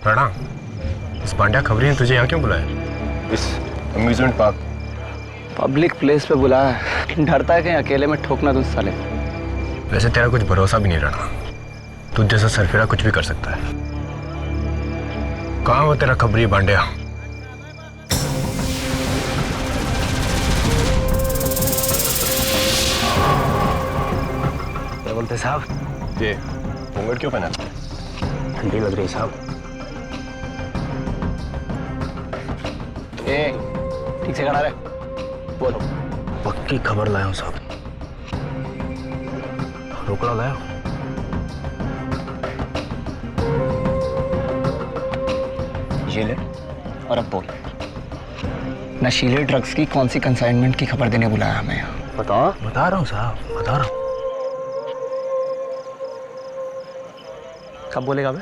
राणा, इस पांड्या खबरी ने तुझे यहाँ क्यों बुलाया? इस अम्यूजमेंट पार्क पब्लिक प्लेस पे बुलाया है। डरता है कहीं अकेले में ठोकना तुझ साले। वैसे तेरा कुछ भरोसा भी नहीं राणा, तुझ जैसा सरफिरा कुछ भी कर सकता है। कहाँ वो तेरा खबरी पांड्या? क्या बोलते साहब? ये घूंघट क्यों पहना? ठंडी लग रही साहब। ठीक से खड़ा रहे। बोलो। पक्की खबर लाया हूँ साहब। रोकड़ा लाया हूँ। ये ले और अब बोल, नशीले ड्रग्स की कौन सी कंसाइनमेंट की खबर देने बुलाया हमें यहाँ? बता रहा हूँ साहब, बता रहा हूँ। कब बोलेगा बे?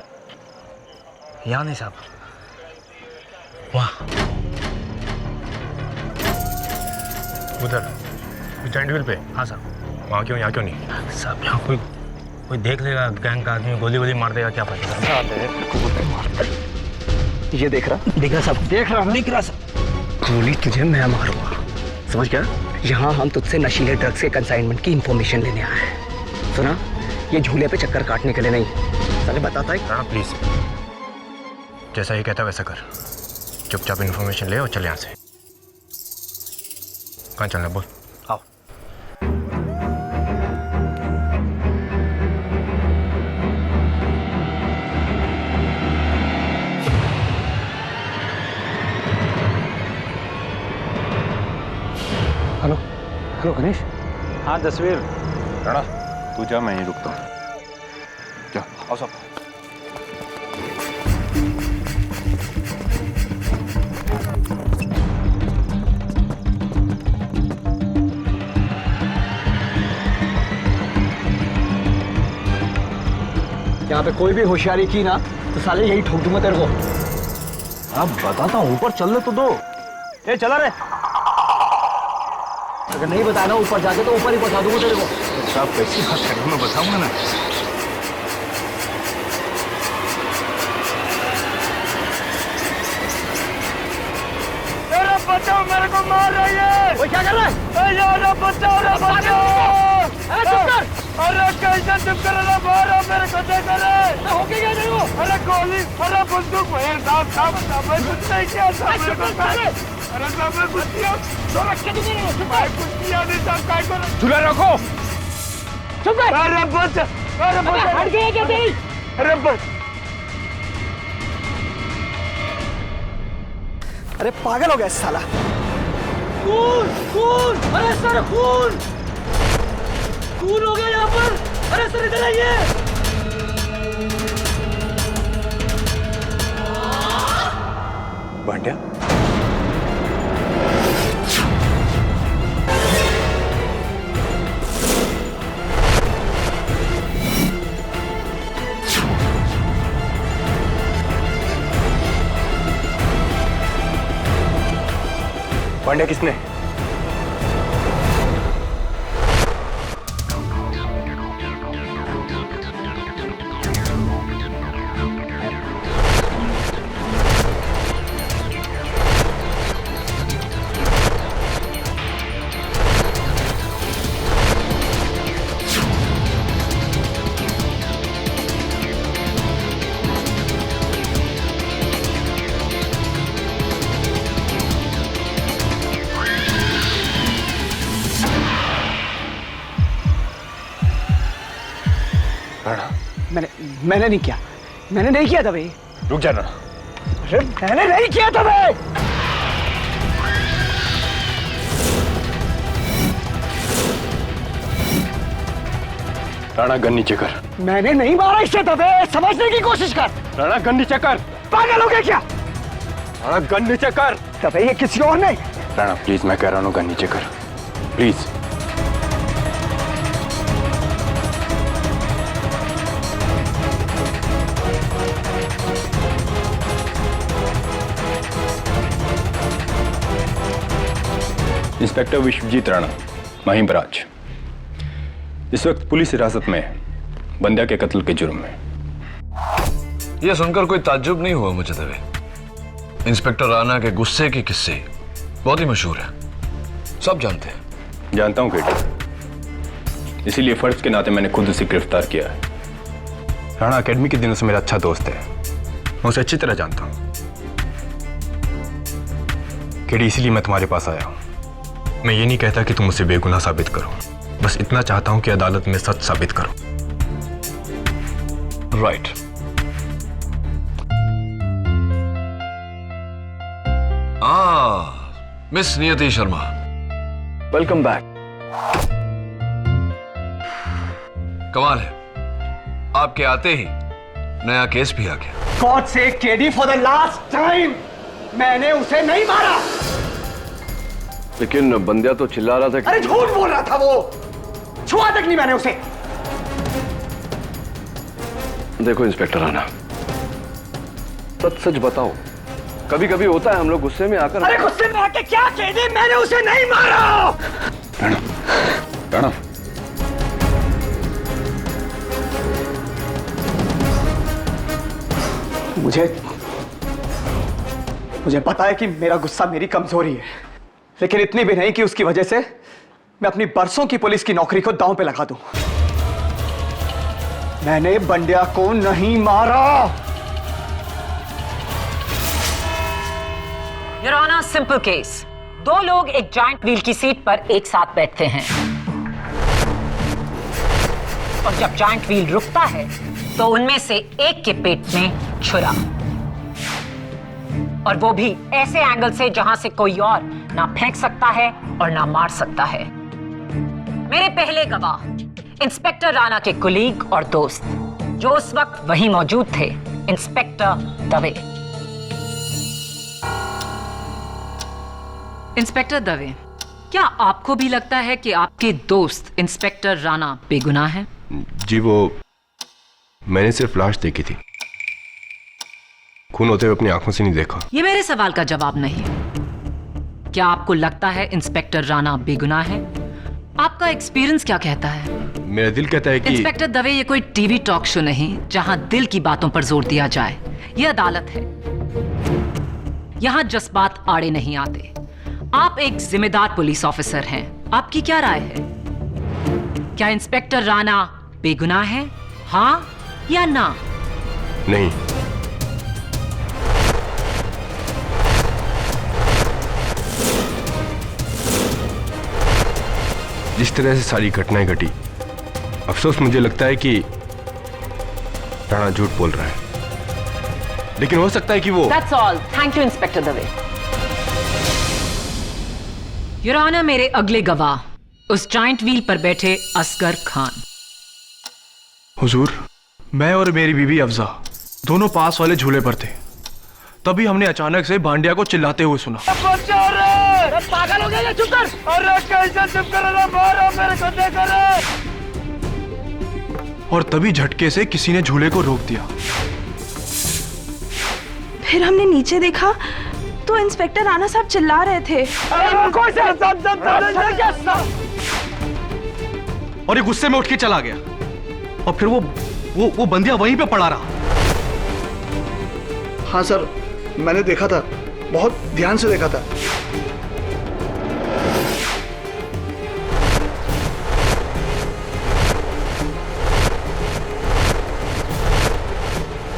यहाँ नहीं साहब, वहाँ उधर स्टैंडविल पे। हाँ साहब, वहाँ क्यों, यहाँ क्यों नहीं? साहब यहाँ कोई देख लेगा, गैंग का आदमी गोली मार देगा, क्या पता। ये देख रहा सब देख रहा सब। गोली तुझे मैं मारूंगा, समझ गया? यहाँ हम तुझसे नशीले ड्रग्स के कंसाइनमेंट की इंफॉर्मेशन लेने आए हैं। सुना, ये झूले पे चक्कर काटने के लिए नहीं। साले बताता है। राणा प्लीज, जैसा ही कहता वैसा कर। चुपचाप इन्फॉर्मेशन ले और चले यहाँ से। कहाँ चलना बोल? आओ। Hello hello Ganesh. हाँ तस्वीर। राणा तू जा, मैं ही रुकता हूँ। जा आओ सब। यहाँ पे कोई भी होशियारी की ना तो साले यही ठोक दूंगा तेरे को। अब बताता हूँ, ऊपर चलने तो दो। ए चला रे। अगर नहीं बताया ना ऊपर जाके तो ऊपर ही पहुंचा दूंगा तेरे को। साहब कैसी बात कर रहे हो, मैं बताऊंगा ना। बचाओ, मेरे को मार रही है। वो क्या कर रहा है? अरे बचाओ, अरे चुप कर। अरे कैसे चुप कर रहा? मारो मेरे को, दे करे। होके गया तेरे को? अरे गोली, अरे बंदूक। साहब मैं कुछ नहीं किया साहब, मेरे को मारे। अरे साहब मैं कुछ किया? कुछ किया नहीं साहब, काय करो? झूला रखो। चुप कर। अरे बच, अरे बच। हट गया क्या तेरी? अरे बच। अरे पागल हो गया साला। खून खून, अरे सर खून हो गया यहाँ पर। अरे सर इधर आइए। पांड्या पांड्या किसने? मैंने नहीं किया, मैंने नहीं किया था भाई। रुक जा राणा। अरे मैंने नहीं किया था भाई। राणा गन नीचे कर। मैंने नहीं मारा इससे दबे, समझने की कोशिश कर। राणा गन नीचे कर। पागल हो गया क्या? राणा गन नीचे कर। दबे ये किसी और नहीं। राणा प्लीज, मैं कह रहा हूँ गन नीचे कर प्लीज। इंस्पेक्टर विश्वजीत राणा, महिम बराज, इस वक्त पुलिस हिरासत में है बंद्या के कत्ल के जुर्म में। ये सुनकर कोई ताज्जुब नहीं हुआ मुझे दवे। इंस्पेक्टर राणा के गुस्से के किस्से बहुत ही मशहूर है, सब जानते हैं। जानता हूं केडी, इसीलिए फर्ज के नाते मैंने खुद उसे गिरफ्तार किया है। राणा एकेडमी के दिनों से मेरा अच्छा दोस्त है, मैं उसे अच्छी तरह जानता हूं। केडी, इसीलिए मैं तुम्हारे पास आया हूं। मैं ये नहीं कहता कि तुम उसे बेगुनाह साबित करो, बस इतना चाहता हूं कि अदालत में सच साबित करो। राइट। मिस नियति शर्मा, वेलकम बैक। कमाल है, आपके आते ही नया केस भी आ गया। गॉड से KD, for the last time, मैंने उसे नहीं मारा। लेकिन बंदिया तो चिल्ला रहा था कि... अरे झूठ बोल रहा था वो, छुआ तक नहीं मैंने उसे। देखो इंस्पेक्टर राणा, सच सच बताओ, कभी कभी होता है हम लोग गुस्से में आकर... अरे गुस्से में आके क्या केडी, मैंने उसे नहीं मारा। राणा, राणा, मुझे पता है कि मेरा गुस्सा मेरी कमजोरी है, लेकिन इतनी भी नहीं कि उसकी वजह से मैं अपनी बरसों की पुलिस की नौकरी को दांव पे लगा दूं। मैंने बंडिया को नहीं मारा। Your honour, simple case. दो लोग एक जॉइंट व्हील की सीट पर एक साथ बैठते हैं और जब जॉइंट व्हील रुकता है तो उनमें से एक के पेट में छुरा, और वो भी ऐसे एंगल से जहां से कोई और ना फेंक सकता है और ना मार सकता है। मेरे पहले गवाह इंस्पेक्टर राणा के कुलीग और दोस्त जो उस वक्त वहीं मौजूद थे, इंस्पेक्टर दवे। इंस्पेक्टर दवे, क्या आपको भी लगता है कि आपके दोस्त इंस्पेक्टर राणा बेगुनाह हैं? जी, वो मैंने सिर्फ लाश देखी थी, खून होते हुए अपनी आंखों से नहीं देखा। ये मेरे सवाल का जवाब नहीं। क्या आपको लगता है इंस्पेक्टर राणा बेगुनाह है? आपका एक्सपीरियंस क्या कहता है? मेरा दिल कहता है कि... इंस्पेक्टर दवे, ये कोई टीवी टॉक शो नहीं जहां दिल की बातों पर जोर दिया जाए। ये अदालत है, यहां जज्बात आड़े नहीं आते। आप एक जिम्मेदार पुलिस ऑफिसर हैं, आपकी क्या राय है? क्या इंस्पेक्टर राणा बेगुनाह है, हाँ या ना? नहीं। जिस तरह से सारी घटनाएं घटी, अफसोस मुझे लगता है कि राणा झूठ बोल रहा है, लेकिन हो सकता है कि वो... That's all. Thank you, inspector Dave. Your honour, मेरे अगले गवाह उस जॉइंट व्हील पर बैठे असगर खान। हुजूर, मैं और मेरी बीवी अफजा दोनों पास वाले झूले पर थे, तभी हमने अचानक से भांडिया को चिल्लाते हुए सुना। पागल हो गया, चुप कर। अरे कैसे चुप कर रहा, मारो मेरे को, देख रहा। और तभी झटके से किसी ने झूले को रोक दिया। फिर हमने नीचे देखा तो इंस्पेक्टर राणा साहब चिल्ला रहे थे। और ये गुस्से में उठ के चला गया, और फिर वो बंदिया वहीं पे पड़ा रहा। हाँ सर, मैंने देखा था, बहुत ध्यान से देखा था।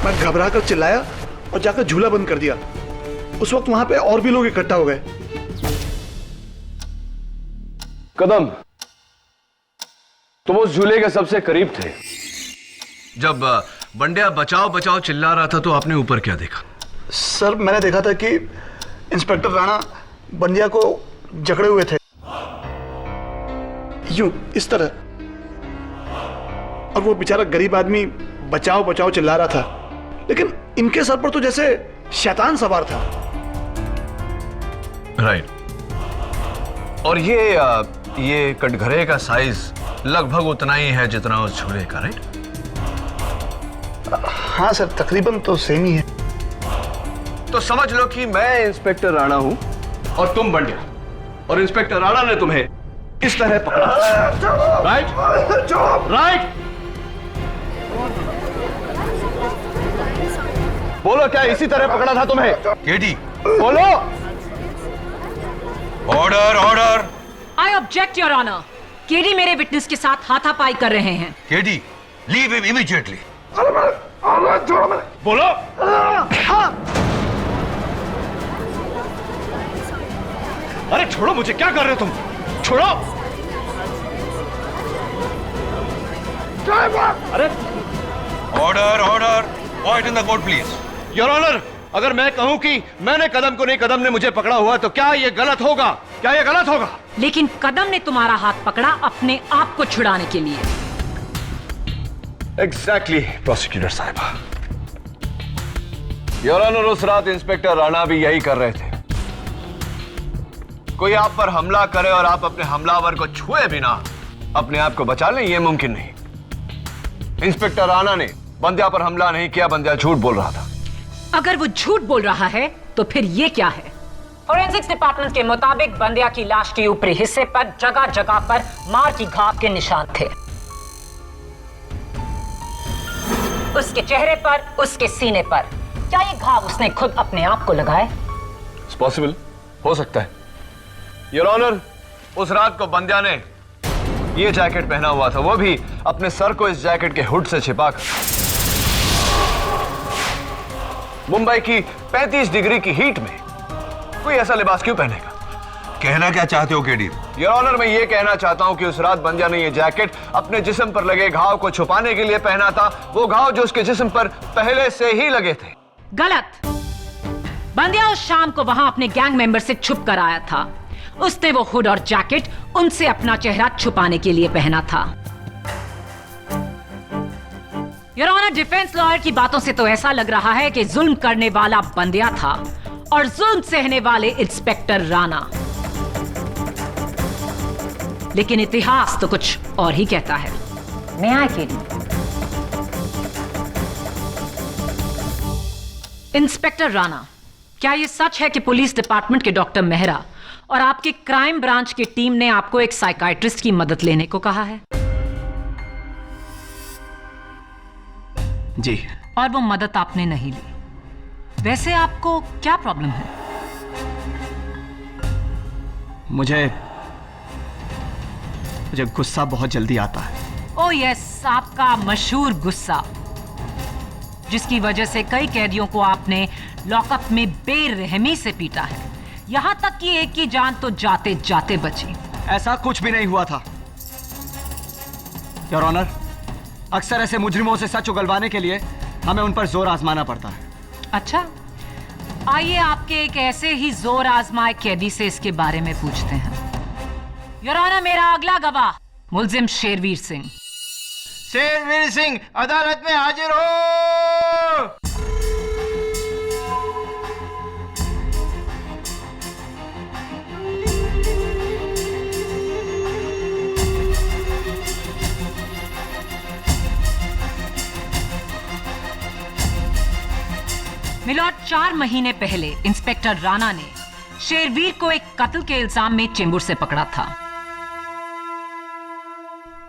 मैं घबरा कर चिल्लाया और जाकर झूला बंद कर दिया। उस वक्त वहां पे और भी लोग इकट्ठा हो गए। कदम, तुम उस झूले के सबसे करीब थे। जब बंडिया बचाओ बचाओ चिल्ला रहा था तो आपने ऊपर क्या देखा? सर, मैंने देखा था कि इंस्पेक्टर राणा बंदिया को जकड़े हुए थे, यूं इस तरह, और वो बेचारा गरीब आदमी बचाओ बचाओ चिल्ला रहा था, लेकिन इनके सर पर तो जैसे शैतान सवार था। राइट। और ये कटघरे का साइज लगभग उतना ही है जितना उस झूले का, राइट? हाँ सर, तकरीबन तो सेम ही है। तो समझ लो कि मैं इंस्पेक्टर राणा हूं और तुम बंडिया, और इंस्पेक्टर राणा ने तुम्हें इस तरह पकड़ा। राइट? राइट? बोलो, क्या इसी तरह पकड़ा था तुम्हें? केडी, बोलो। Order order. I object your honour. KD मेरे विटनेस के साथ हाथापाई कर रहे हैं। KD, leave him immediately. बोलो। अरे छोड़ो मुझे, क्या कर रहे हो तुम? छोड़ो। अरे order order. Point in the court please. Your honour, अगर मैं कहूं कि मैंने कदम को नहीं, कदम ने मुझे पकड़ा हुआ, तो क्या ये गलत होगा? क्या ये गलत होगा? लेकिन कदम ने तुम्हारा हाथ पकड़ा अपने आप को छुड़ाने के लिए। एग्जैक्टली प्रोसिक्यूटर साहिबा। योर ऑनर, उस रात इंस्पेक्टर राणा भी यही कर रहे थे। कोई आप पर हमला करे और आप अपने हमलावर को छुए बिना अपने आप को बचा लें, यह मुमकिन नहीं। इंस्पेक्टर राणा ने बंद्या पर हमला नहीं किया, बंद्या झूठ बोल रहा था। अगर वो झूठ बोल रहा है तो फिर ये क्या है? फोरेंसिक्स डिपार्टमेंट के मुताबिक बंद्या की लाश के ऊपरी हिस्से पर जगह जगह पर मार की घाव के निशान थे। उसके चेहरे पर, उसके सीने पर। क्या ये घाव उसने खुद अपने आप को लगाए? इट्स पॉसिबल, हो सकता है। योर ऑनर, उस रात को बंद्या ने ये जैकेट पहना हुआ था, वो भी अपने सर को इस जैकेट के हुड से छिपाकर। मुंबई की 35 डिग्री की हीट में कोई ऐसा लिबास क्यों पहनेगा? कहना क्या चाहते हो केडी? योर ऑनर, मैं ये कहना चाहता हूं कि उस रात बंद्या ने ये जैकेट अपने जिस्म पर लगे घाव को छुपाने के लिए पहना था, वो घाव जो उसके जिस्म पर पहले से ही लगे थे। गलत। बंद्या उस शाम को वहां अपने गैंग मेंबर से छुप कर आया था। उसने वो हुड और जैकेट उनसे अपना चेहरा छुपाने के लिए पहना था। योर ऑनर, डिफेंस लॉयर की बातों से तो ऐसा लग रहा है कि जुल्म करने वाला बंद्या था और जुल्म सहने वाले इंस्पेक्टर राणा। लेकिन इतिहास तो कुछ और ही कहता है। न्याय के लिए इंस्पेक्टर राणा, क्या यह सच है कि पुलिस डिपार्टमेंट के डॉक्टर मेहरा और आपकी क्राइम ब्रांच की टीम ने आपको एक साइकाइट्रिस्ट की मदद लेने को कहा है? जी। और वो मदद आपने नहीं ली। वैसे आपको क्या प्रॉब्लम है? मुझे गुस्सा बहुत जल्दी आता है। ओह यस, आपका मशहूर गुस्सा, जिसकी वजह से कई कैदियों को आपने लॉकअप में बेरहमी से पीटा है, यहां तक कि एक की जान तो जाते जाते बची। ऐसा कुछ भी नहीं हुआ था योर ऑनर। अक्सर ऐसे मुजरिमों से सच उगलवाने के लिए हमें उन पर जोर आजमाना पड़ता है। अच्छा, आइए आपके एक ऐसे ही जोर आजमाए कैदी से इसके बारे में पूछते हैं। योर ऑनर, मेरा अगला गवाह मुलजिम शेरवीर सिंह। शेरवीर सिंह, अदालत में हाजिर हो। मिलॉर्ड, 4 महीने पहले इंस्पेक्टर राणा ने शेरवीर को एक कत्ल के इल्जाम में चेंबूर से पकड़ा था।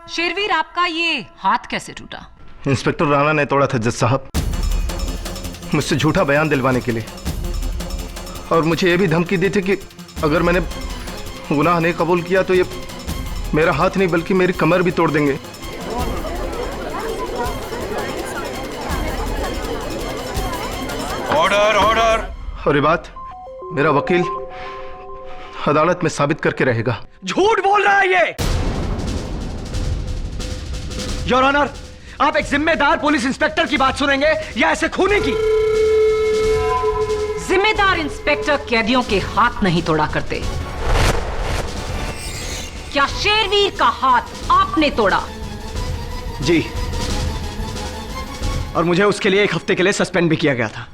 शेरवीर, आपका ये हाथ कैसे टूटा? इंस्पेक्टर राणा ने तोड़ा था जज साहब, मुझसे झूठा बयान दिलवाने के लिए, और मुझे ये भी धमकी दी थी कि अगर मैंने गुनाह नहीं कबूल किया तो ये मेरा हाथ नहीं बल्कि मेरी कमर भी तोड़ देंगे। Order order. और ये बात मेरा वकील अदालत में साबित करके रहेगा। झूठ बोल रहा है ये। योर ऑनर, आप एक जिम्मेदार पुलिस इंस्पेक्टर की बात सुनेंगे या ऐसे खूनी की? जिम्मेदार इंस्पेक्टर कैदियों के हाथ नहीं तोड़ा करते। क्या शेरवीर का हाथ आपने तोड़ा? जी, और मुझे उसके लिए 1 हफ्ते के लिए सस्पेंड भी किया गया था।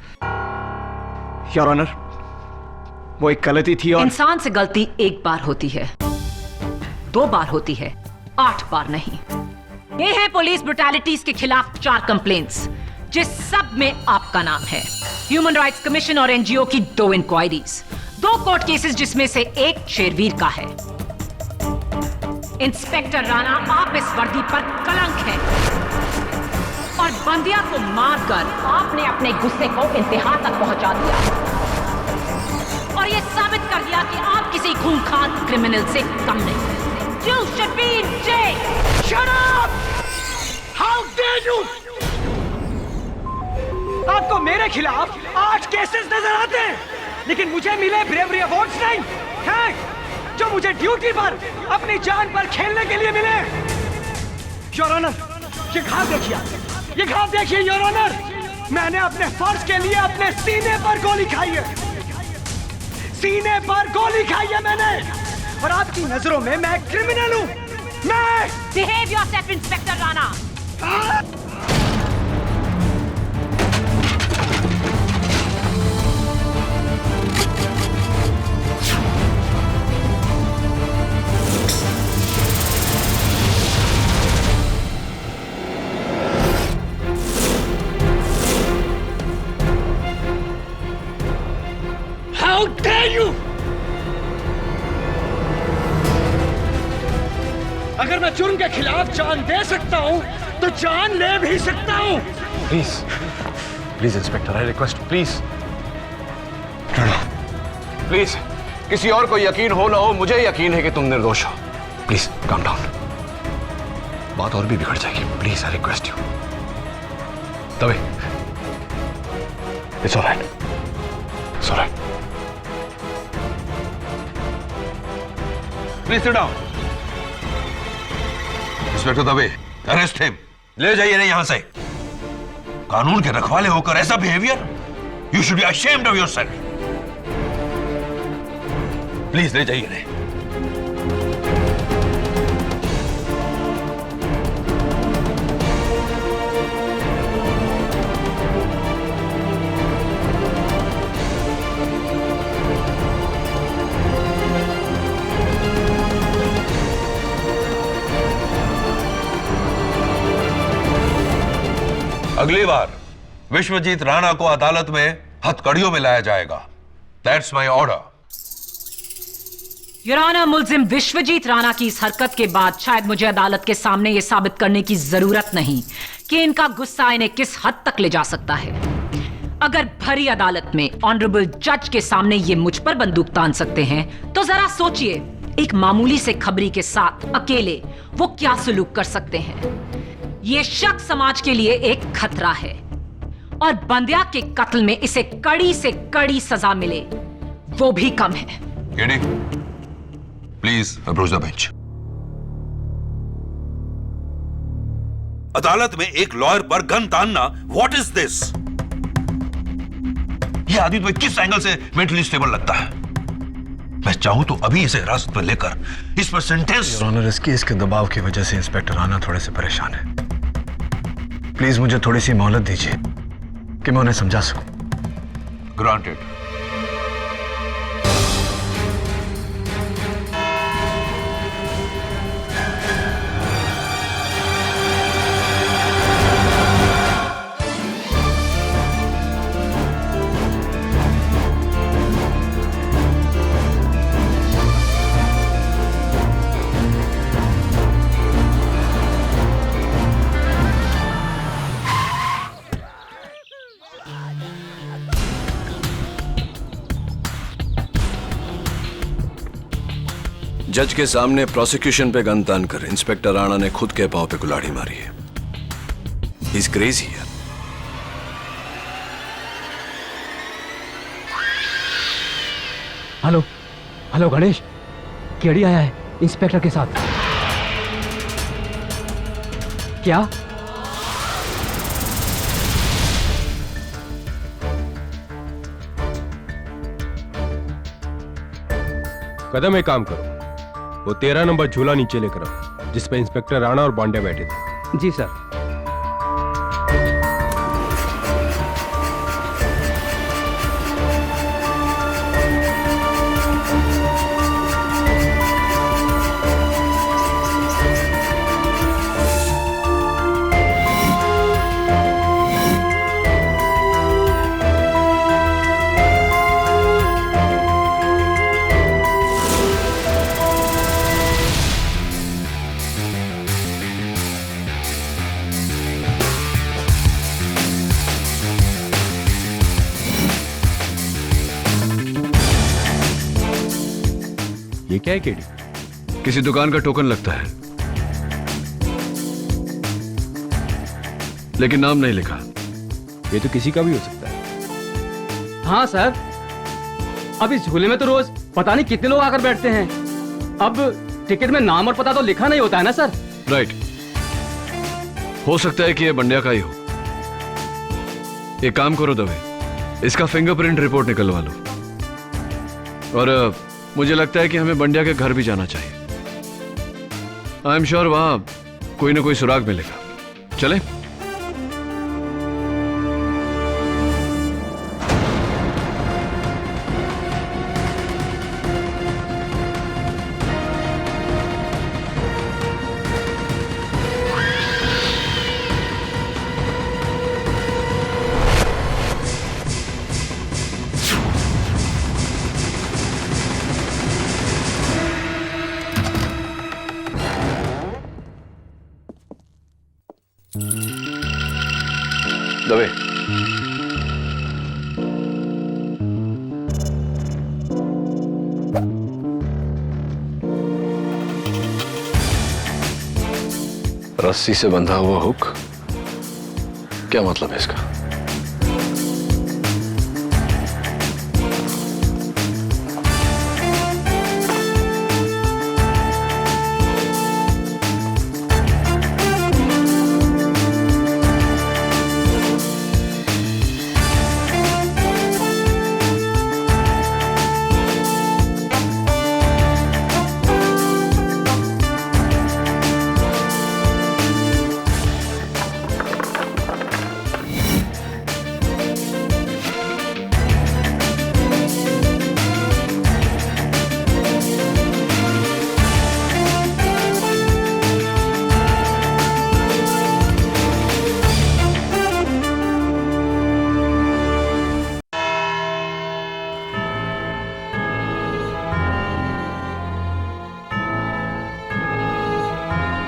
योर ऑनर, वो एक गलती थी और इंसान से गलती एक बार होती है, 2 बार होती है, 8 बार नहीं। ये है पुलिस ब्रुटैलिटीज के खिलाफ 4 कंप्लेंट्स, जिस सब में आपका नाम है। ह्यूमन राइट्स कमीशन और एनजीओ की 2 इंक्वायरीज, 2 कोर्ट केसेस जिसमें से एक शेरवीर का है। इंस्पेक्टर राणा, आप इस वर्दी पर कलंक है और बंदिया को मारकर आपने अपने गुस्से को इंतहा तक पहुंचा दिया और ये साबित कर दिया कि आप किसी खूंखार क्रिमिनल से कम नहीं। You should be in jail. Shut up! How dare you! आपको मेरे खिलाफ 8 केसेस नजर आते हैं, लेकिन मुझे मिले ब्रेवरी अवार्ड्स नहीं हैं, जो मुझे ड्यूटी पर अपनी जान पर खेलने के लिए मिले। योर ऑनर, ये घाव देखिए, ये घाव देखिए योर ऑनर। मैंने अपने फर्ज के लिए अपने सीने पर गोली खाई है, सीने पर गोली खाई है मैंने, और आपकी नजरों में मैं क्रिमिनल हूं। मैं Behave yourself, inspector Rana. How dare you! अगर मैं जुर्म के खिलाफ जान दे सकता हूं, तो जान ले भी सकता हूं। Please please inspector, I request, please please, किसी और को यकीन हो ना हो, मुझे यकीन है कि तुम निर्दोष हो। प्लीज काम डाउन, बात और भी बिगड़ जाएगी। Please I request you. तभी it's alright, it's alright. Please sit down. Inspector Dave, arrest him. ले जाइए नहीं यहां से। कानून के रखवाले होकर ऐसा behaviour, you should be ashamed of yourself. Please ले जाइए नहीं। अगली बार विश्वजीत राणा को अदालत में हथकड़ियों में लाया जाएगा। That's my order. Your honour, मुल्जिम विश्वजीत राणा की इस हरकत के बाद शायद मुझे अदालत के सामने यह साबित करने की जरूरत नहीं कि इनका गुस्सा इन्हें किस हद तक ले जा सकता है। अगर भरी अदालत में ऑनरेबल जज के सामने ये मुझ पर बंदूक तान सकते हैं, तो जरा सोचिए एक मामूली से खबरी के साथ अकेले वो क्या सुलूक कर सकते हैं। ये शख्स समाज के लिए एक खतरा है और बंदिया के कत्ल में इसे कड़ी से कड़ी सजा मिले वो भी कम है। KD, please approach the bench. अदालत में एक लॉयर पर गन तानना, व्हाट इज दिस? यह आदमी तुम्हें किस एंगल से मेंटली स्टेबल लगता है? मैं चाहूं तो अभी इसे हिरासत में लेकर इस पर सेंटेंस। योर ऑनर, इस केस के दबाव की वजह से इंस्पेक्टर राणा थोड़े से परेशान है। प्लीज मुझे थोड़ी सी मोहलत दीजिए कि मैं उन्हें समझा सकूं। ग्रांटेड। जज के सामने प्रोसिक्यूशन पे गन तान कर इंस्पेक्टर राणा ने खुद के पांव पे कुल्हाड़ी मारी है। ही इज क्रेजी है। हेलो हेलो गणेश, केडी आया है इंस्पेक्टर के साथ। क्या? कदम एक काम करो, वो 13 नंबर झूला नीचे लेकर आओ जिस पे इंस्पेक्टर राणा और बांडे बैठे थे। जी सर। ये क्या है केडी? किसी दुकान का टोकन लगता है, लेकिन नाम नहीं लिखा। ये तो किसी का भी हो सकता है। हाँ सर, अब इस झूले में तो रोज पता नहीं कितने लोग आकर बैठते हैं। अब टिकट में नाम और पता तो लिखा नहीं होता है ना सर। राइट, हो सकता है कि ये बंड्या का ही हो। एक काम करो दवे, इसका फिंगरप्रिंट रिपोर्ट निकलवा लो। और मुझे लगता है कि हमें बंड्या के घर भी जाना चाहिए। आई एम श्योर वहां कोई ना कोई सुराग मिलेगा। चले? दवे, रस्सी से बंधा हुआ हुक, क्या मतलब है इसका?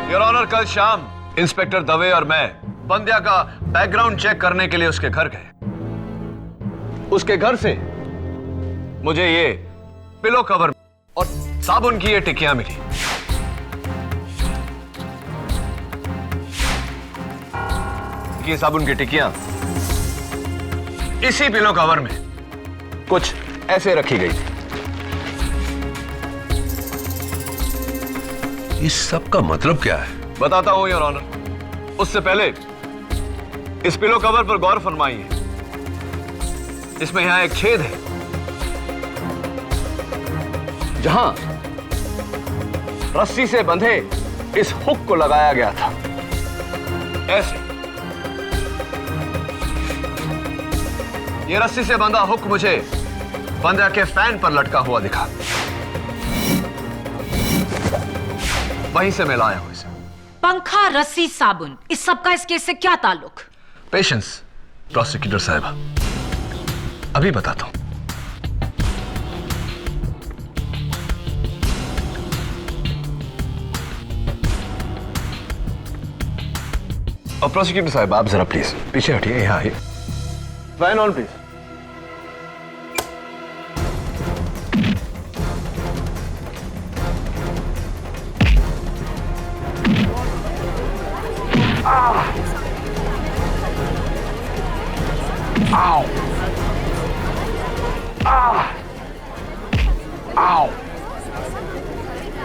योर ऑनर, कल शाम इंस्पेक्टर दवे और मैं बंद्या का बैकग्राउंड चेक करने के लिए उसके घर गए। उसके घर से मुझे ये पिलो कवर और साबुन की ये टिकियां मिली। ये साबुन की टिकियां इसी पिलो कवर में कुछ ऐसे रखी गई थी। इस सब का मतलब क्या है? बताता हूं योर ऑनर। उससे पहले इस पिलो कवर पर गौर फरमाइए। इसमें यहां एक छेद है जहां रस्सी से बंधे इस हुक को लगाया गया था। ऐसे ये रस्सी से बंधा हुक मुझे बंद्या के फैन पर लटका हुआ दिखा। वहीं से मैं लाया हूं इसे। पंखा, रस्सी, साबुन, इस सब का इस केस से क्या ताल्लुक? पेशेंस प्रोसिक्यूटर साहिबा, अभी बताता हूं। और प्रोसिक्यूटर साहब, आप जरा प्लीज पीछे हटिए, यहां आइए। Fan on please.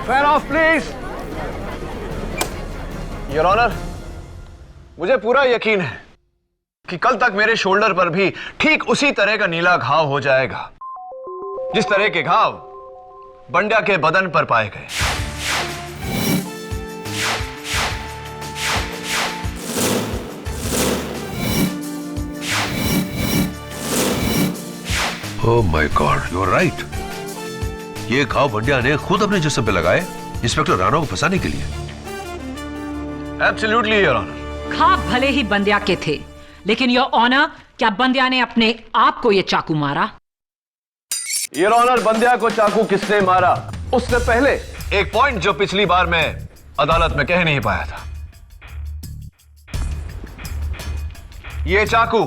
Fan off please. Your honour, मुझे पूरा यकीन है कि कल तक मेरे शोल्डर पर भी ठीक उसी तरह का नीला घाव हो जाएगा जिस तरह के घाव बंड्या के बदन पर पाए गए। Oh my god, you are right. ये घाव बंड्या ने खुद अपने जिस्म पे लगाए इंस्पेक्टर राणा को फंसाने के लिए। Absolutely your honour. घाव भले ही बंद्या के थे, लेकिन योर ऑनर, क्या बंद्या ने अपने आप को यह चाकू मारा? योर ऑनर, बंद्या को चाकू किसने मारा उससे पहले एक पॉइंट जो पिछली बार मैं अदालत में कह नहीं पाया था। यह चाकू,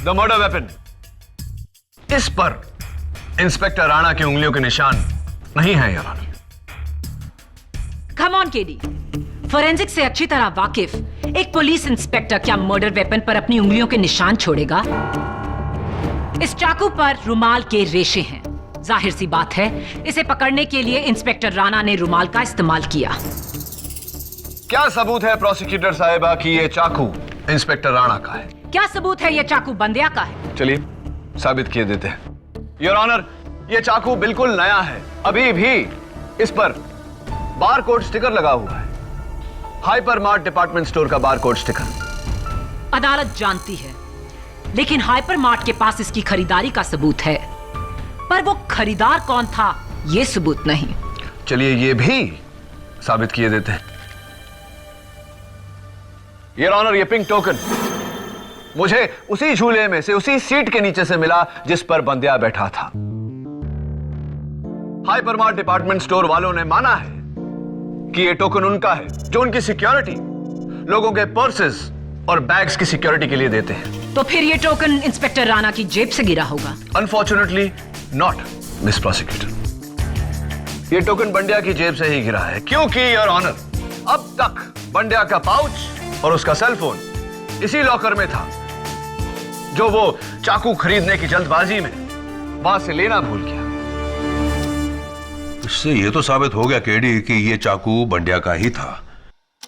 द मर्डर वेपन, इस पर इंस्पेक्टर राणा की उंगलियों के निशान नहीं है your honour. Come on KD, forensic से अच्छी तरह वाकिफ एक पुलिस इंस्पेक्टर क्या मर्डर वेपन पर अपनी उंगलियों के निशान छोड़ेगा? इस चाकू पर रुमाल के रेशे हैं। जाहिर सी बात है इसे पकड़ने के लिए इंस्पेक्टर राणा ने रुमाल का इस्तेमाल किया। क्या सबूत है प्रोसिक्यूटर साहिबा कि ये चाकू इंस्पेक्टर राणा का है? क्या सबूत है ये चाकू बंदिया का है? चलिए साबित किए देते हैं। योर ऑनर, ये चाकू बिल्कुल नया है, अभी भी इस पर बारकोड स्टिकर लगा हुआ है, हाइपरमार्ट डिपार्टमेंट स्टोर का बारकोड स्टिकर। अदालत जानती है, लेकिन हाइपरमार्ट के पास इसकी खरीदारी का सबूत है, पर वो खरीदार कौन था ये सबूत नहीं। चलिए ये भी साबित किए देते हैं। योर ऑनर, ये पिंक टोकन मुझे उसी झूले में से, उसी सीट के नीचे से मिला जिस पर बंदिया बैठा था। हाइपरमार्ट डिपार्टमेंट स्टोर वालों ने माना है कि ये टोकन उनका है, जो उनकी सिक्योरिटी लोगों के पर्सेस और बैग्स की सिक्योरिटी के लिए देते हैं। तो फिर ये टोकन इंस्पेक्टर राणा की जेब से गिरा होगा? Unfortunately not, miss prosecutor. ये टोकन बंडिया की जेब से ही गिरा है, क्योंकि योर ऑनर अब तक बंडिया का पाउच और उसका सेल फोन इसी लॉकर में था, जो वो चाकू खरीदने की जल्दबाजी में वहां से लेना भूल गया। इससे ये तो साबित हो गया केडी कि ये चाकू बंडिया का ही था,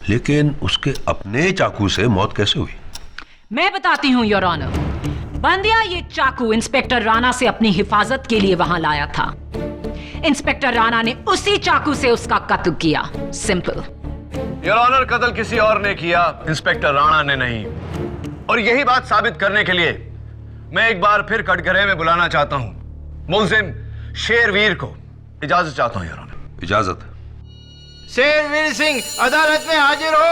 लेकिन उसके अपने चाकू से मौत कैसे हुई? मैं बताती हूं योर ऑनर। बंदिया ये चाकू इंस्पेक्टर राणा से अपनी हिफाजत के लिए वहां लाया था। इंस्पेक्टर राणा ने उसी चाकू से उसका कत्ल किया, सिंपल। योर ऑनर, कत्ल किसी और ने किया, इंस्पेक्टर राणा ने नहीं। और यही बात साबित करने के लिए मैं एक बार फिर कटघरे में बुलाना चाहता हूं मुलजिम शेरवीर को। इजाजत चाहता हूं योर ऑनर। इजाजत। शेरवीर सिंह अदालत में हाजिर हो।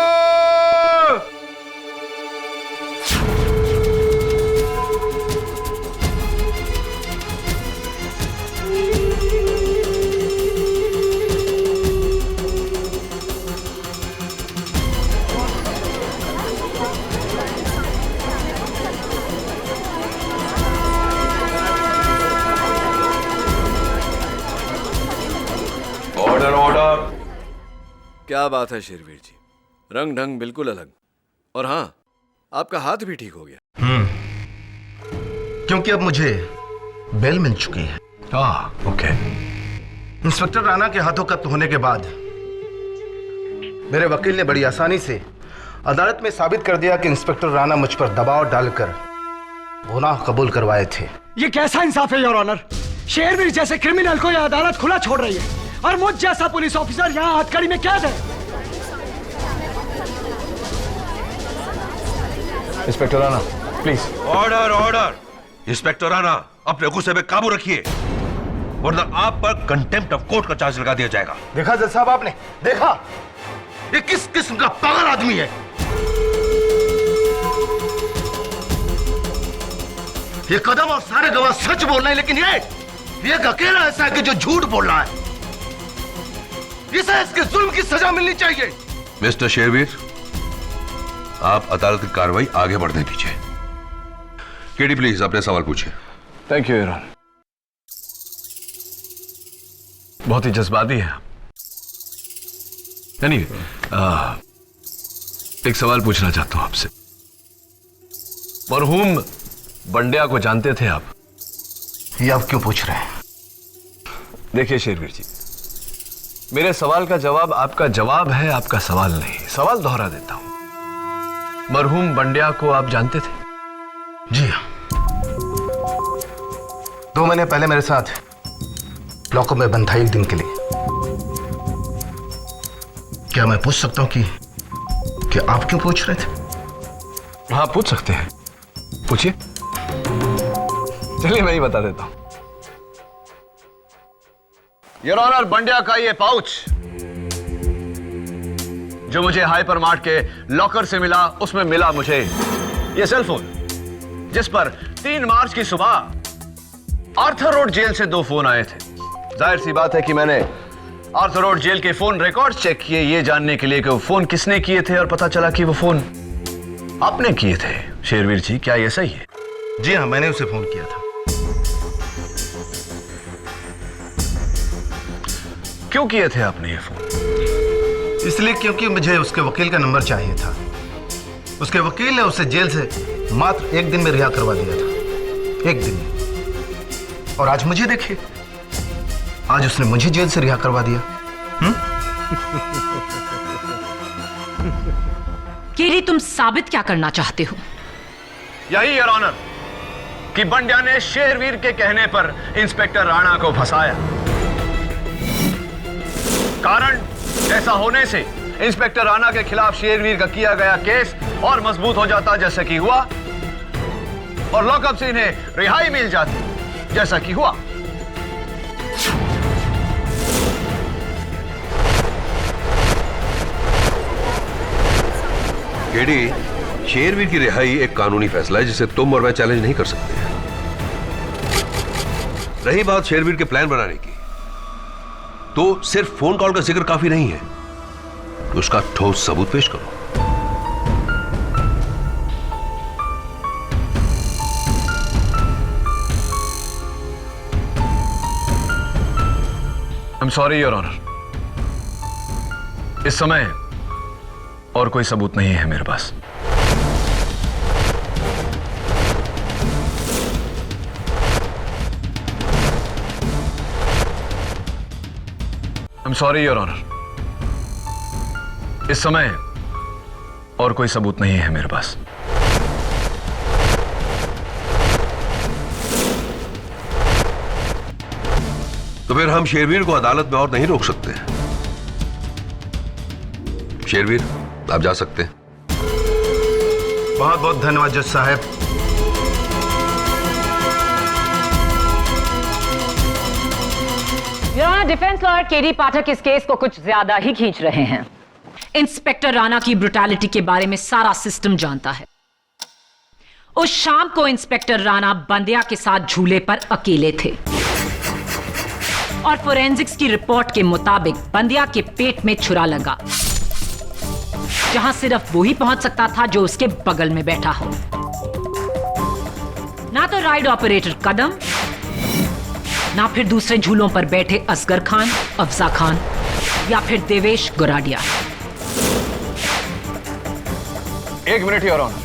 Order order. क्या बात है शेरवीर जी, रंग ढंग बिल्कुल अलग। और हाँ, आपका हाथ भी ठीक हो गया। क्योंकि अब मुझे बेल मिल चुकी है। ओके। इंस्पेक्टर राणा के हाथों कत्ल होने के बाद मेरे वकील ने बड़ी आसानी से अदालत में साबित कर दिया कि इंस्पेक्टर राणा मुझ पर दबाव डालकर गुनाह कबूल करवाए थे। ये कैसा इंसाफ है योर ऑनर? शेरवीर जैसे क्रिमिनल को यह अदालत खुला छोड़ रही है और मुझ जैसा पुलिस ऑफिसर यहाँ हथकड़ी में कैद है। Inspector Rana please. Order order. Inspector Rana, अपने गुस्से पे काबू रखिए, वरना आप पर कंटेम्प्ट ऑफ कोर्ट का चार्ज लगा दिया जाएगा। देखा जज साहब, आपने देखा ये किस किस्म का पागल आदमी है। ये कदम और सारे गवाह सच बोल रहे हैं, लेकिन ये अकेला ऐसा है कि जो झूठ बोल रहा है। इसे इसके जुल्म की सजा मिलनी चाहिए। मिस्टर शेरवीर, आप अदालत की कार्रवाई आगे बढ़ने दीजिए। केडी प्लीज अपने सवाल पूछिए। Thank you your honour. बहुत ही जज्बाती है आप। एक सवाल पूछना चाहता हूं आपसे। मरहूम बंडिया को जानते थे आप? ये आप क्यों पूछ रहे हैं? देखिए शेरवीर जी, मेरे सवाल का जवाब आपका जवाब है, आपका सवाल नहीं। सवाल दोहरा देता हूं। मरहूम बंडिया को आप जानते थे? जी हाँ, 2 महीने पहले मेरे साथ लॉकअप में बंद था एक दिन के लिए। क्या मैं पूछ सकता हूं कि आप क्यों पूछ रहे थे? हाँ पूछ सकते हैं, पूछिए। चलिए मैं ही बता देता हूं। योर ऑनर, बंडिया का ये पाउच जो मुझे हाइपरमार्ट के लॉकर से मिला, उसमें मिला मुझे ये सेल फोन, जिस पर 3 मार्च की सुबह आर्थर रोड जेल से 2 फोन आए थे। जाहिर सी बात है कि मैंने आर्थर रोड जेल के फोन रिकॉर्ड चेक किए, ये जानने के लिए कि वो फोन किसने किए थे, और पता चला कि वो फोन आपने किए थे। शेरवीर जी, क्या ये सही है? जी हाँ, मैंने उसे फोन किया था। क्यों किए थे आपने ये फोन? इसलिए क्योंकि मुझे उसके वकील का नंबर चाहिए था। उसके वकील ने उसे जेल से मात्र 1 दिन में रिहा करवा दिया था। 1 दिन में। और आज मुझे देखिए, आज उसने मुझे जेल से रिहा करवा दिया। केरी, तुम साबित क्या करना चाहते हो? यही योर ऑनर कि बंड्या ने शेरवीर के कहने पर इंस्पेक्टर राणा को फंसाया। कारण ऐसा होने से इंस्पेक्टर राणा के खिलाफ शेरवीर का किया गया केस और मजबूत हो जाता जैसा कि हुआ, और लॉकअप से इन्हें रिहाई मिल जाती जैसा कि हुआ। केडी, शेरवीर की रिहाई एक कानूनी फैसला है जिसे तुम और मैं चैलेंज नहीं कर सकते। रही बात शेरवीर के प्लान बनाने की, तो सिर्फ फोन कॉल का जिक्र काफी नहीं है। तो उसका ठोस सबूत पेश करो। I am sorry your honour, इस समय और कोई सबूत नहीं है मेरे पास। I am sorry your honour, इस समय और कोई सबूत नहीं है मेरे पास। तो फिर हम शेरवीर को अदालत में और नहीं रोक सकते। शेरवीर, आप जा सकते हैं। बहुत बहुत धन्यवाद जज साहब। डिफेंस लॉयर केडी पाठक इस केस को कुछ ज्यादा ही खींच रहे हैं। इंस्पेक्टर राणा की ब्रुटैलिटी के बारे में सारा सिस्टम जानता है। उस शाम को इंस्पेक्टर राणा बंदिया के साथ झूले पर अकेले थे और फोरेंसिक्स की रिपोर्ट के मुताबिक बंदिया के पेट में छुरा लगा, जहां सिर्फ वो ही पहुंच सकता था जो उसके बगल में बैठा हो। ना तो राइड ऑपरेटर कदम, ना फिर दूसरे झूलों पर बैठे असगर खान, अफजा खान या फिर Devesh Goradia. 1 minute your honour.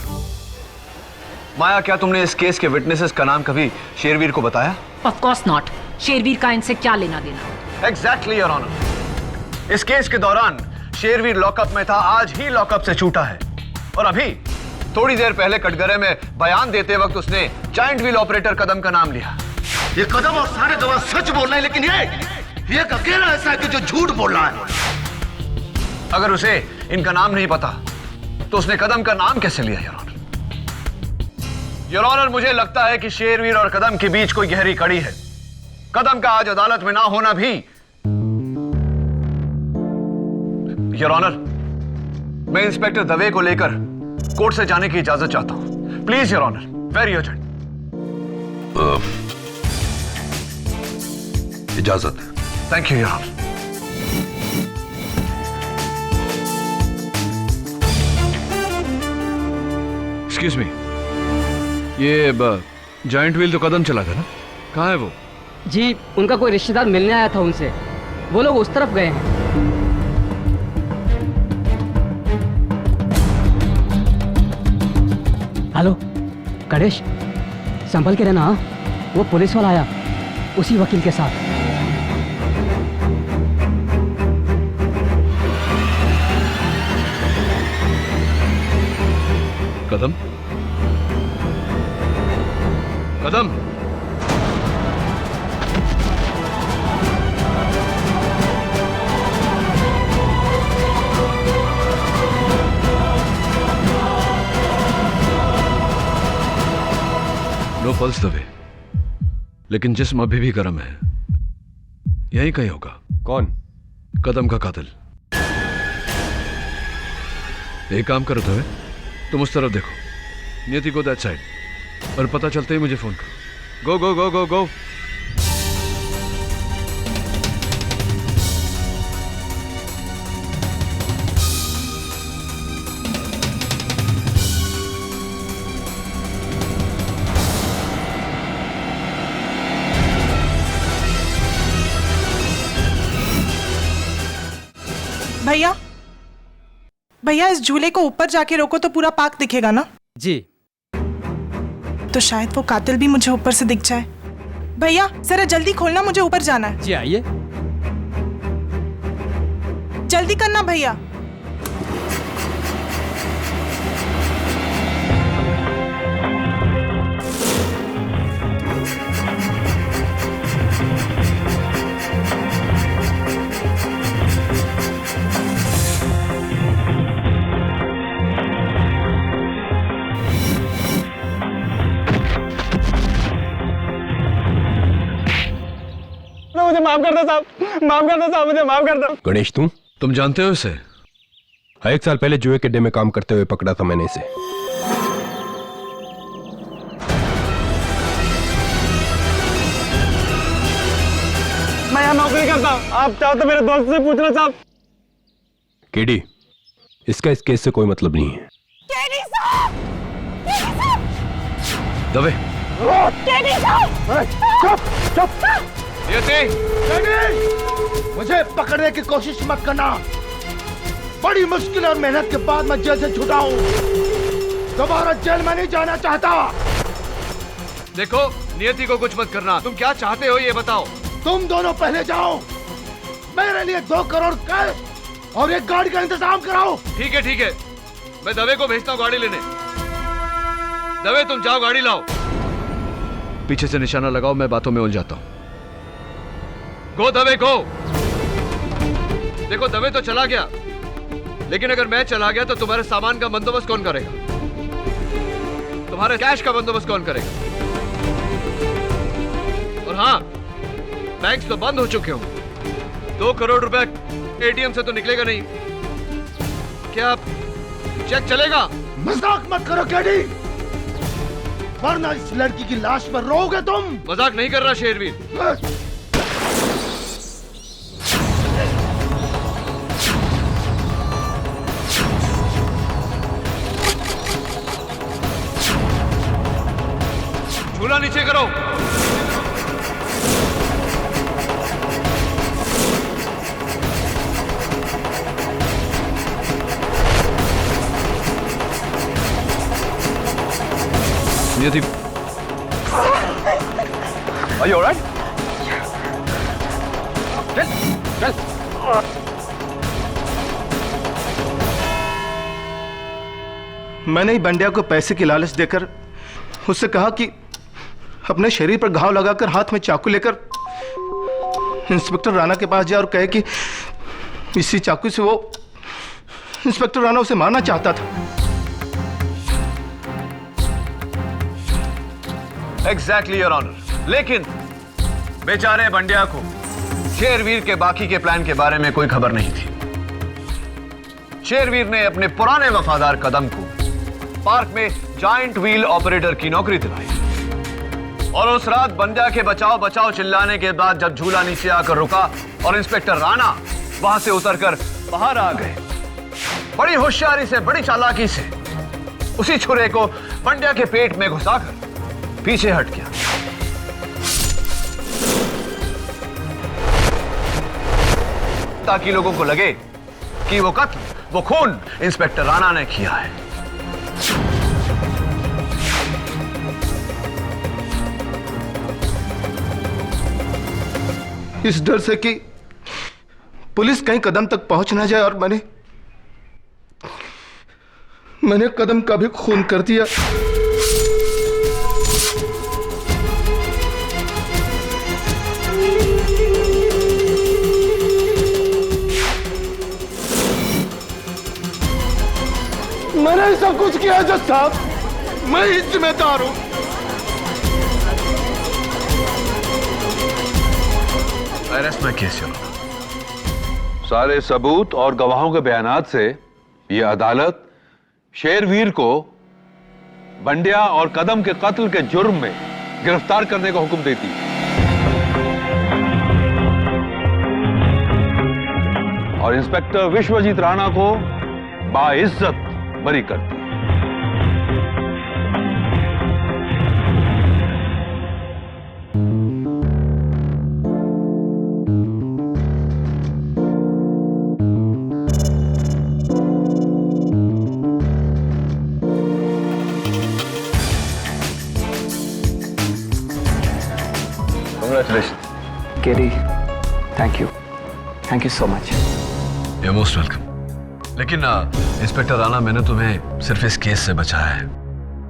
Maya, क्या तुमने इस केस के विटनेसेस का नाम कभी शेरवीर को बताया? Of course not. शेरवीर का इनसे क्या लेना देना? Exactly your honour. इस केस के दौरान शेरवीर लॉकअप में था, आज ही लॉकअप से छूटा है। और अभी थोड़ी देर पहले कटघरे में बयान देते वक्त उसने जायंट व्हील ऑपरेटर कदम का नाम लिया। ये कदम और सारे गवाह सच बोल रहे हैं, लेकिन ये अकेला ऐसा है कि जो झूठ बोल रहा है। अगर उसे इनका नाम नहीं पता तो उसने कदम का नाम कैसे लिया योर ऑनर? योर ऑनर, मुझे लगता है कि शेरवीर और कदम के बीच कोई गहरी कड़ी है। कदम का आज अदालत में ना होना भी। योर ऑनर, मैं इंस्पेक्टर दवे को लेकर कोर्ट से जाने की इजाजत चाहता हूं। Please your honour, very urgent. इजाजत। Thank you your honour. Excuse me, ये जायंट व्हील तो कदम चला था ना, कहाँ है वो? जी, उनका कोई रिश्तेदार मिलने आया था उनसे। वो लोग उस तरफ गए हैं। हेलो गणेश, संभल के रहना। हाँ? वो पुलिस वाला आया उसी वकील के साथ। कदम, कदम, नो पल्स दवे, लेकिन जिस्म अभी भी गर्म है। यहीं कहीं होगा। कौन? कदम का कातिल। एक काम करो दवे, तुम उस तरफ देखो। नियति को दैट साइड, और पता चलते ही मुझे फोन करो। गो गो गो गो गो। भैया भैया, इस झूले को ऊपर जाके रोको तो पूरा पार्क दिखेगा ना? जी। तो शायद वो कातिल भी मुझे ऊपर से दिख जाए। भैया जरा जल्दी खोलना, मुझे ऊपर जाना है। जी आइए। जल्दी करना भैया। मुझे माफ कर दो साहब, माफ कर दो साहब, मुझे माफ कर दो। गणेश तुम जानते हो इसे? 1 साल पहले जुए के अड्डे में काम करते हुए पकड़ा था मैंने इसे। मैं यहाँ नौकरी करता हूँ, आप चाहो तो मेरे दोस्त से पूछ लो साहब। केडी, इसका इस केस से कोई मतलब नहीं है। केडी साहब! केडी साहब! दवे केडी साहब! चुप चुप! मुझे पकड़ने की कोशिश मत करना। बड़ी मुश्किल और मेहनत के बाद मैं जेल से छूटा हूँ। दोबारा जेल में नहीं जाना चाहता। देखो, नियति को कुछ मत करना। तुम क्या चाहते हो ये बताओ। तुम दोनों पहले जाओ, मेरे लिए 2 करोड़ कैश और एक गाड़ी का इंतजाम कराओ। ठीक है, मैं दवे को भेजता हूँ गाड़ी लेने। दवे तुम जाओ, गाड़ी लाओ। पीछे से निशाना लगाओ, मैं बातों में उलझाता हूँ। गो दवे गो। देखो दवे तो चला गया, लेकिन अगर मैं चला गया तो तुम्हारे सामान का बंदोबस्त कौन करेगा? तुम्हारे कैश का बंदोबस्त कौन करेगा? और हाँ, बैंक्स तो बंद हो चुके हो। 2 करोड़ रुपए एटीएम से तो निकलेगा नहीं। क्या चेक चलेगा? मजाक मत करो केडी, वरना इस लड़की की लाश पर रोओगे तुम। मजाक नहीं कर रहा शेरवीर। झूला नीचे करो। नियति, Are you all right? चल। मैंने ही बंड्या को पैसे की लालच देकर उससे कहा कि अपने शरीर पर घाव लगाकर हाथ में चाकू लेकर इंस्पेक्टर राणा के पास जाए और कहे कि इसी चाकू से वो इंस्पेक्टर राणा उसे मारना चाहता था। Exactly, Your Honor. लेकिन बेचारे बंड्या को शेरवीर के बाकी के प्लान के बारे में कोई खबर नहीं थी। शेरवीर ने अपने पुराने वफादार कदम को पार्क में जायंट व्हील ऑपरेटर की नौकरी दिलाई, और उस रात बंड्या के बचाओ बचाओ चिल्लाने के बाद जब झूला नीचे आकर रुका और इंस्पेक्टर राणा वहां से उतरकर बाहर आ गए, बड़ी होशियारी से, बड़ी चालाकी से उसी छुरे को बंड्या के पेट में घुसाकर पीछे हट गया। ताकि लोगों को लगे कि वो कत्ल, वो खून इंस्पेक्टर राणा ने किया है। इस डर से कि पुलिस कहीं कदम तक पहुंच ना जाए, और मैंने कदम का भी खून कर दिया। मैंने सब कुछ किया जज साहब, मैं ही जिम्मेदार हूं। Arrest my case. सारे सबूत और गवाहों के बयानात से यह अदालत शेरवीर को बंड्या और कदम के कत्ल के जुर्म में गिरफ्तार करने का हुक्म देती है और इंस्पेक्टर विश्वजीत राणा को बाइज्जत बरी करती है। Kerry, thank you so much. You most welcome. लेकिन इंस्पेक्टर राणा, मैंने तुम्हें सिर्फ इस केस से बचाया है,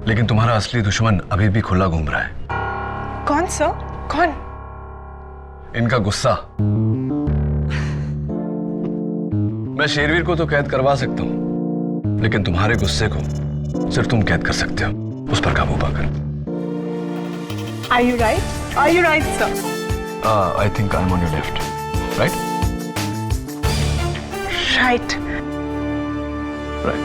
लेकिन तुम्हारा असली दुश्मन अभी भी खुला घूम रहा है। कौन सर? कौन? इनका गुस्सा। मैं शेरवीर को तो कैद करवा सकता हूं, लेकिन तुम्हारे गुस्से को सिर्फ तुम कैद कर सकते हो, उस पर काबू पाकर। Are you right, sir? I think I'm on your left, right? Right. Right.